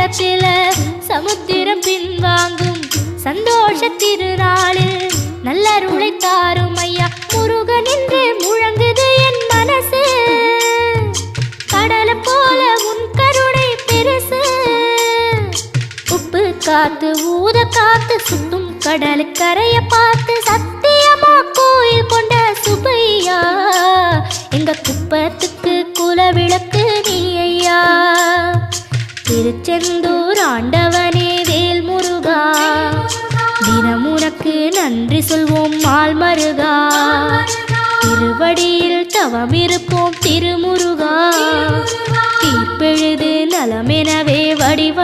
நேரத்தில் சமுத்திரம் பின்வாங்கும் சந்தோஷ திருநாளில் நல்லருளை தாரும் ஐயா முருகன் என்று முழங்குது என் மனசு கடலை போல உன் கருணை பெருசு உப்பு காத்து ஊத காத்து சுத்தும் கடலுக்கரைய பார்த்து சத்தியமா கோயில் கொண்ட சுப்பையா எங்க குப்பத்துக்கு குலவிளக்கு நீ ஐயா திருச்செந்தூர் ஆண்டவனே வேல் முருகா தினம் உனக்கு நன்றி சொல்வோம் மால் மருகா திருவடியில் தவம் இருப்போம் திருமுருகா தீர்ப்பெழுது நலமெனவே வடிவ